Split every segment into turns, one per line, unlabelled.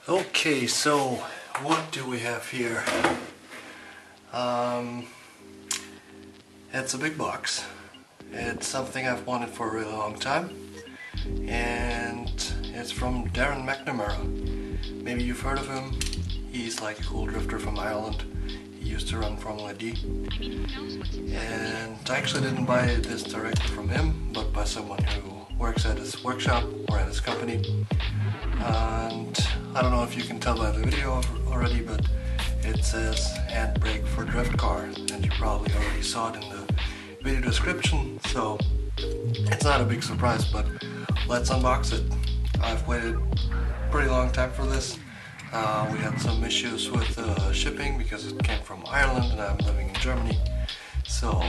Okay, so what do we have here? It's a big box. It's something I've wanted for a really long time, and it's from Darren McNamara. Maybe you've heard of him. He's like a cool drifter from Ireland. He used to run Formula D, and I actually didn't buy this directly from him, but by someone who works at his workshop or at his company. And I don't know if you can tell by the video already, but it says handbrake for drift car, and you probably already saw it in the video description, so it's not a big surprise, but let's unbox it. I've waited a pretty long time for this. We had some issues with shipping because it came from Ireland and I'm living in Germany. So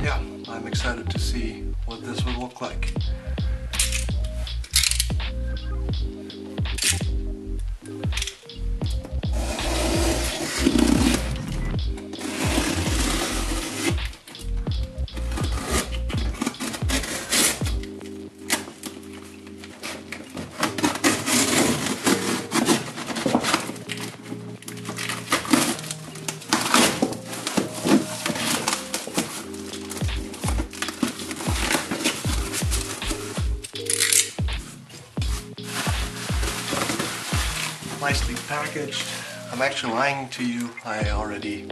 yeah, I'm excited to see what this will look like. Nicely packaged. I'm actually lying to you, I already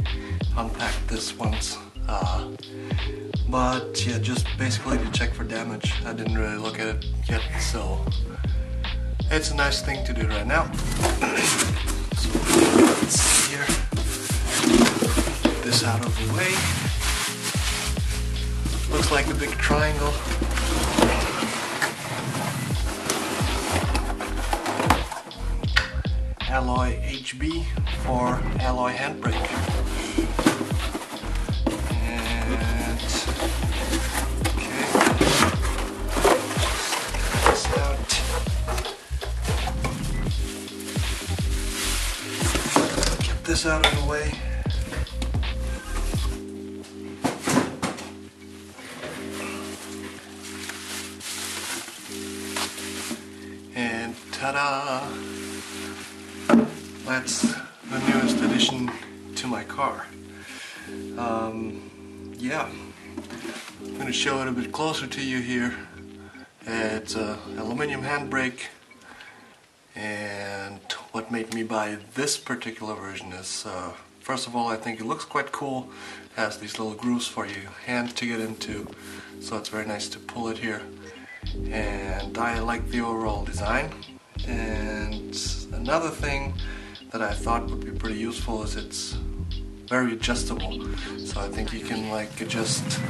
unpacked this once, but yeah, just basically to check for damage. I didn't really look at it yet, so it's a nice thing to do right now. So let's see here, get this out of the way. Looks like a big triangle. Alloy HB for alloy handbrake. And okay, this out. Get this out of the way. And ta-da! That's the newest addition to my car. Yeah, I'm going to show it a bit closer to you here. It's an aluminum handbrake, and what made me buy this particular version is, first of all, I think it looks quite cool. It has these little grooves for your hand to get into, so it's very nice to pull it here. And I like the overall design. And another thing that I thought would be pretty useful is it's very adjustable. So I think you can like adjust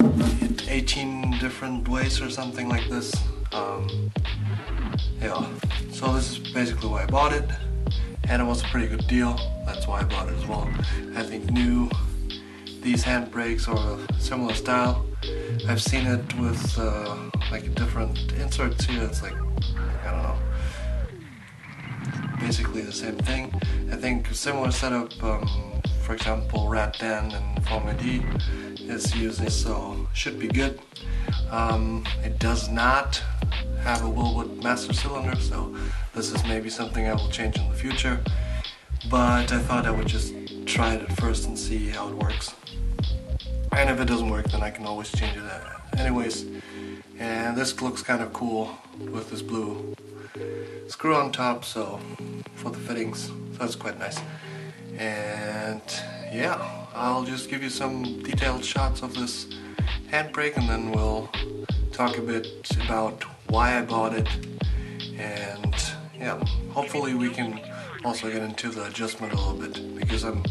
it 18 different ways or something like this. Yeah, so this is basically why I bought it, and it was a pretty good deal. That's why I bought it as well. I think these handbrakes or a similar style, I've seen it with like different inserts here. It's like, I don't know, basically the same thing. I think a similar setup, for example, Rat Dan and Formula D is using, so should be good. It does not have a Willwood master cylinder, so this is maybe something I will change in the future, but I thought I would just try it at first and see how it works. And if it doesn't work, then I can always change it anyways. And this looks kind of cool with this blue screw on top, so for the fittings, so that's quite nice. And yeah, I'll just give you some detailed shots of this handbrake, and then we'll talk a bit about why I bought it, and yeah, hopefully we can also get into the adjustment a little bit, because I'm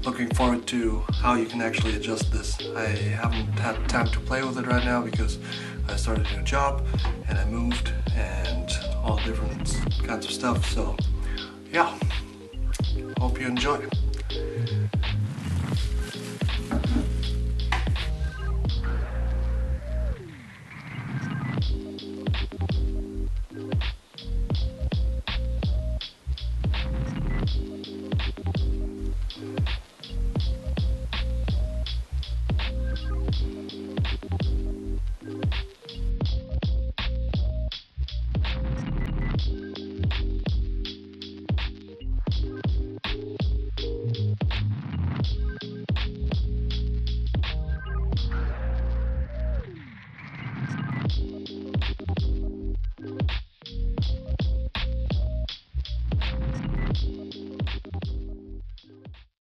looking forward to how you can actually adjust this. I haven't had time to play with it right now because I started a new job and I moved and all different kinds of stuff, so yeah, hope you enjoy.